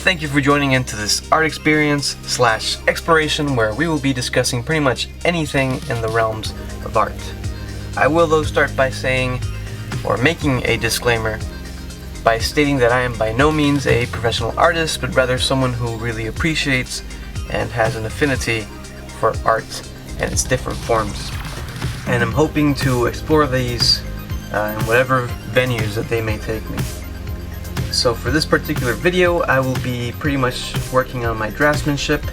Thank you for joining into this art experience / exploration where we will be discussing pretty much anything in the realms of art. I will though start by saying, or making a disclaimer, by stating that I am by no means a professional artist, but rather someone who really appreciates and has an affinity for art and its different forms. And I'm hoping to explore these in whatever venues that they may take me. So for this particular video, I will be pretty much working on my draftsmanship,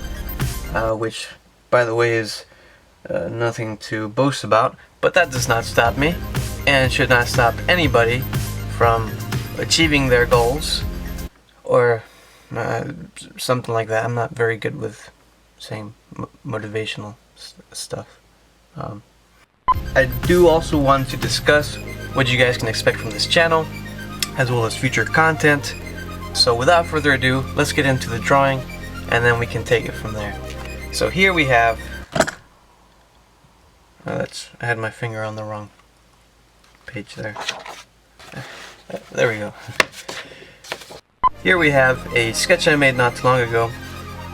which, by the way, is nothing to boast about, but that does not stop me, and should not stop anybody from achieving their goals, or something like that. I'm not very good with saying motivational stuff. I do also want to discuss what you guys can expect from this channel, as well as future content. So without further ado, let's get into the drawing, and then we can take it from there. So here we have... I had my finger on the wrong page there. There we go. Here we have a sketch I made not too long ago,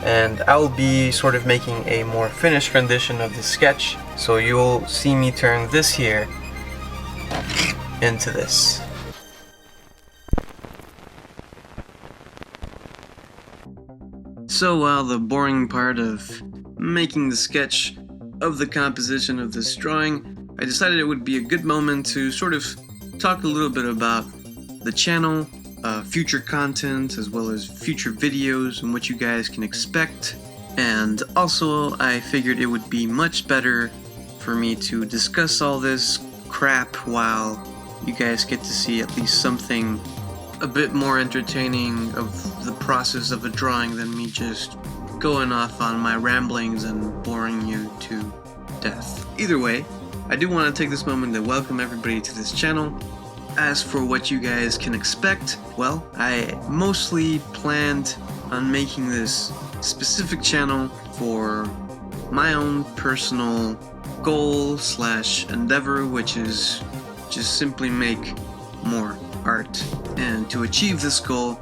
and I will be sort of making a more finished rendition of the sketch, so you'll see me turn this here into this. So while the boring part of making the sketch of the composition of this drawing, I decided it would be a good moment to sort of talk a little bit about the channel, future content, as well as future videos and what you guys can expect. And also I figured it would be much better for me to discuss all this crap while you guys get to see at least something a bit more entertaining of the process of a drawing than me just going off on my ramblings and boring you to death. Either way, I do want to take this moment to welcome everybody to this channel. As for what you guys can expect, well, I mostly planned on making this specific channel for my own personal goal / endeavor, which is just simply make more art. And to achieve this goal,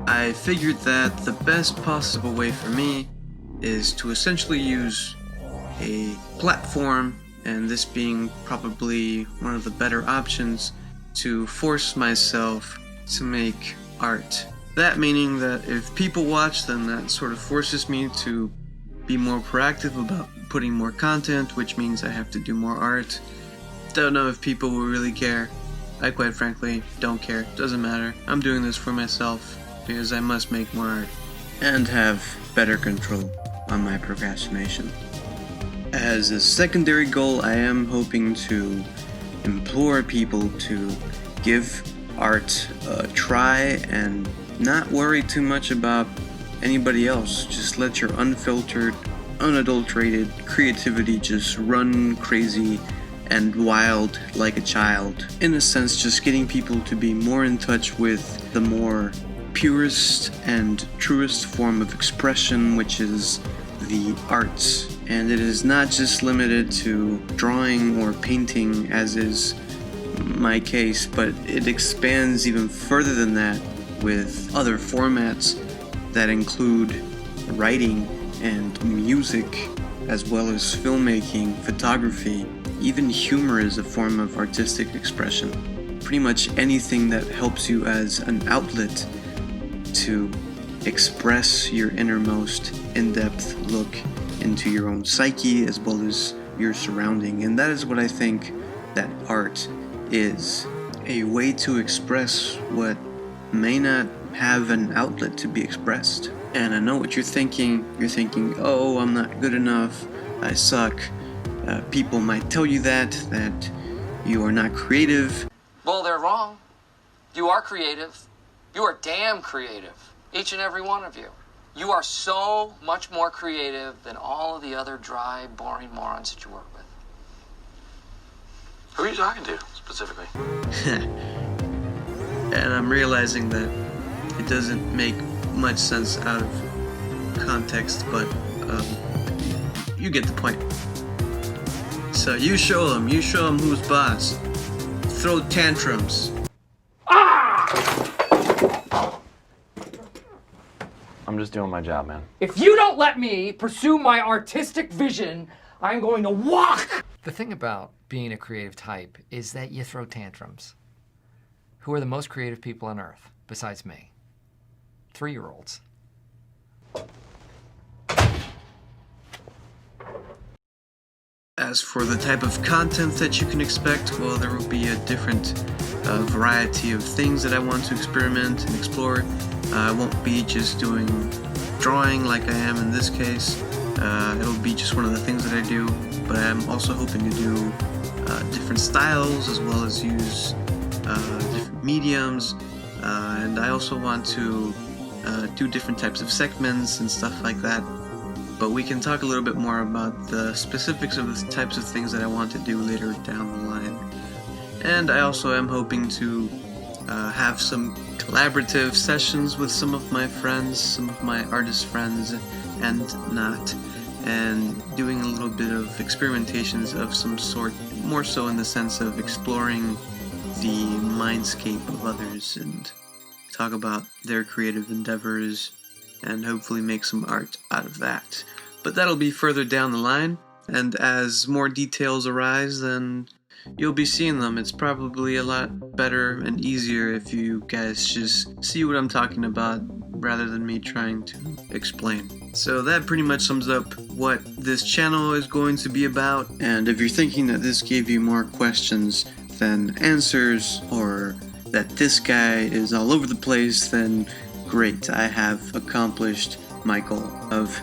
I figured that the best possible way for me is to essentially use a platform, and this being probably one of the better options, to force myself to make art. That meaning that if people watch, then that sort of forces me to be more proactive about putting more content, which means I have to do more art. Don't know if people will really care. I quite frankly don't care. Doesn't matter. I'm doing this for myself because I must make more art and have better control on my procrastination. As a secondary goal, I am hoping to implore people to give art a try and not worry too much about anybody else. Just let your unfiltered, unadulterated creativity just run crazy and wild like a child. In a sense, just getting people to be more in touch with the more purest and truest form of expression, which is the arts. And it is not just limited to drawing or painting, as is my case, but it expands even further than that with other formats that include writing and music, as well as filmmaking, photography. Even humor is a form of artistic expression. Pretty much anything that helps you as an outlet to express your innermost in-depth look into your own psyche as well as your surrounding. And that is what I think that art is. A way to express what may not have an outlet to be expressed. And I know what you're thinking. You're thinking, oh, I'm not good enough, I suck. People might tell you that you are not creative. Well, they're wrong. You are creative. You are damn creative. Each and every one of you. You are so much more creative than all of the other dry, boring morons that you work with. Who are you talking to, specifically? And I'm realizing that it doesn't make much sense out of context, but you get the point. So you show them who's boss. Throw tantrums. I'm just doing my job, man. If you don't let me pursue my artistic vision, I'm going to walk! The thing about being a creative type is that you throw tantrums. Who are the most creative people on earth, besides me? 3-year-olds. As for the type of content that you can expect, well, there will be a different variety of things that I want to experiment and explore. I won't be just doing drawing like I am in this case. It'll be just one of the things that I do, but I'm also hoping to do different styles as well as use different mediums, and I also want to do different types of segments and stuff like that. But we can talk a little bit more about the specifics of the types of things that I want to do later down the line. And I also am hoping to have some collaborative sessions with some of my friends, some of my artist friends and not, and doing a little bit of experimentations of some sort, more so in the sense of exploring the mindscape of others and talk about their creative endeavors and hopefully make some art out of that. But that'll be further down the line, and as more details arise, then you'll be seeing them. It's probably a lot better and easier if you guys just see what I'm talking about rather than me trying to explain. So that pretty much sums up what this channel is going to be about, and if you're thinking that this gave you more questions than answers, or that this guy is all over the place, then great, I have accomplished my goal of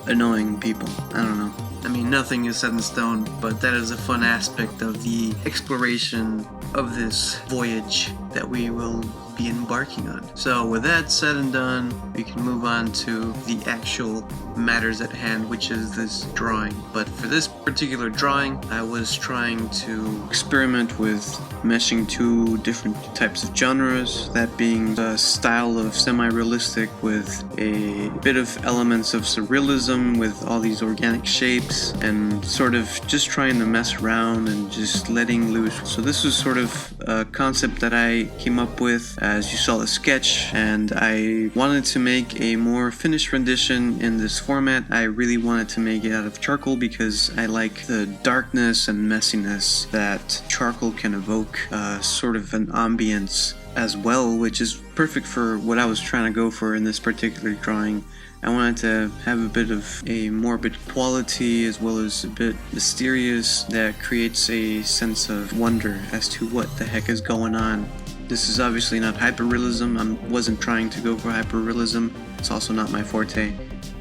annoying people. I don't know. I mean, nothing is set in stone, but that is a fun aspect of the exploration of this voyage that we will be embarking on. So with that said and done, we can move on to the actual matters at hand, which is this drawing. But for this particular drawing, I was trying to experiment with meshing two different types of genres, that being the style of semi-realistic with a bit of elements of surrealism with all these organic shapes, and sort of just trying to mess around and just letting loose. So this was sort of a concept that I came up with as you saw the sketch, and I wanted to make a more finished rendition in this format. I really wanted to make it out of charcoal because I like the darkness and messiness that charcoal can evoke, sort of an ambience as well, which is perfect for what I was trying to go for in this particular drawing. I wanted to have a bit of a morbid quality as well as a bit mysterious that creates a sense of wonder as to what the heck is going on. This is obviously not hyperrealism. I wasn't trying to go for hyperrealism. It's also not my forte.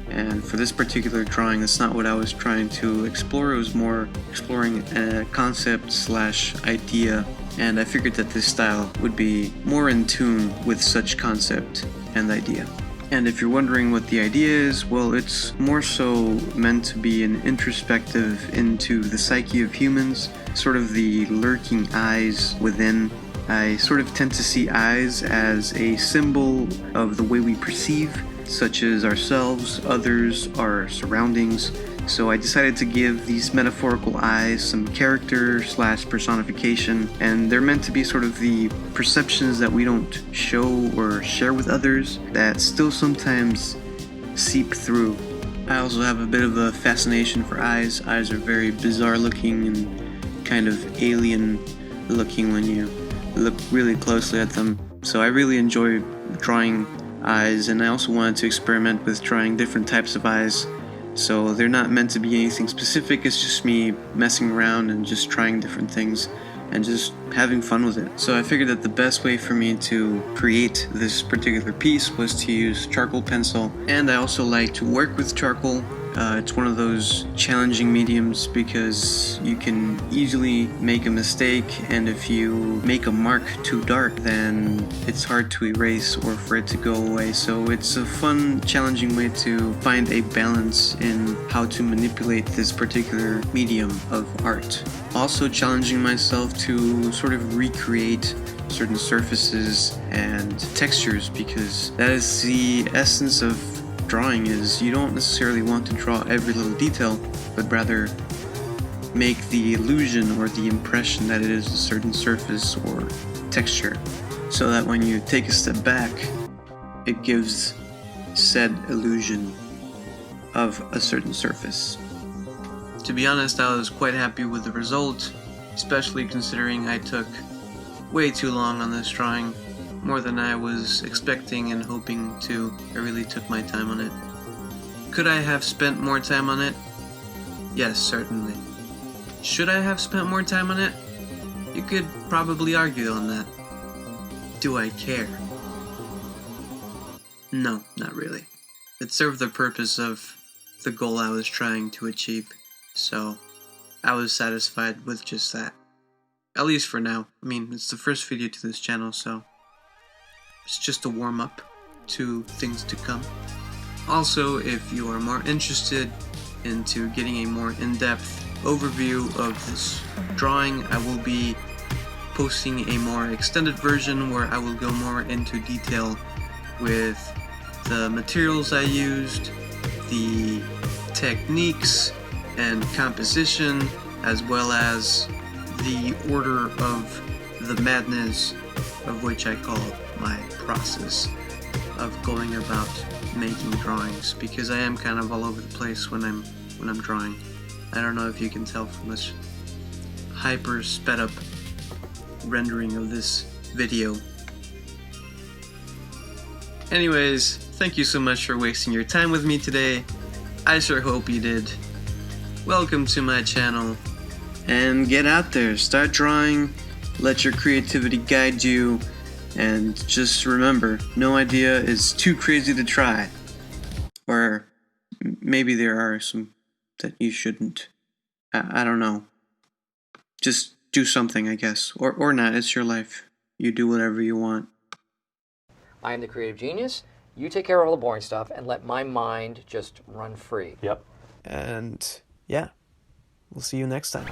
And for this particular drawing, that's not what I was trying to explore. It was more exploring a concept slash idea, and I figured that this style would be more in tune with such concept and idea. And if you're wondering what the idea is, well, it's more so meant to be an introspective into the psyche of humans, sort of the lurking eyes within. I sort of tend to see eyes as a symbol of the way we perceive, such as ourselves, others, our surroundings. So I decided to give these metaphorical eyes some character slash personification, and they're meant to be sort of the perceptions that we don't show or share with others that still sometimes seep through. I also have a bit of a fascination for eyes. Eyes are very bizarre looking and kind of alien looking when you look really closely at them. So I really enjoy drawing eyes, and I also wanted to experiment with drawing different types of eyes. So they're not meant to be anything specific, it's just me messing around and just trying different things and just having fun with it. So I figured that the best way for me to create this particular piece was to use charcoal pencil, and I also like to work with charcoal. It's one of those challenging mediums because you can easily make a mistake, and if you make a mark too dark, then it's hard to erase or for it to go away. So it's a fun, challenging way to find a balance in how to manipulate this particular medium of art. Also challenging myself to sort of recreate certain surfaces and textures, because that is the essence of drawing. Is you don't necessarily want to draw every little detail, but rather make the illusion or the impression that it is a certain surface or texture, so that when you take a step back, it gives said illusion of a certain surface. To be honest, I was quite happy with the result, especially considering I took way too long on this drawing, more than I was expecting and hoping to. I really took my time on it. Could I have spent more time on it? Yes, certainly. Should I have spent more time on it? You could probably argue on that. Do I care? No, not really. It served the purpose of the goal I was trying to achieve, so I was satisfied with just that. At least for now. I mean, it's the first video to this channel, so it's just a warm-up to things to come. Also, if you are more interested into getting a more in-depth overview of this drawing, I will be posting a more extended version where I will go more into detail with the materials I used, the techniques and composition, as well as the order of the madness, of which I call my process of going about making drawings, because I am kind of all over the place when I'm drawing. I don't know if you can tell from this hyper sped up rendering of this video. Anyways, thank you so much for wasting your time with me today. I sure hope you did. Welcome to my channel, and get out there, start drawing, let your creativity guide you, and just remember, no idea is too crazy to try. Or maybe there are some that you shouldn't. I don't know. Just do something, I guess. Or not, it's your life. You do whatever you want. I am the creative genius. You take care of all the boring stuff and let my mind just run free. Yep. And yeah, we'll see you next time.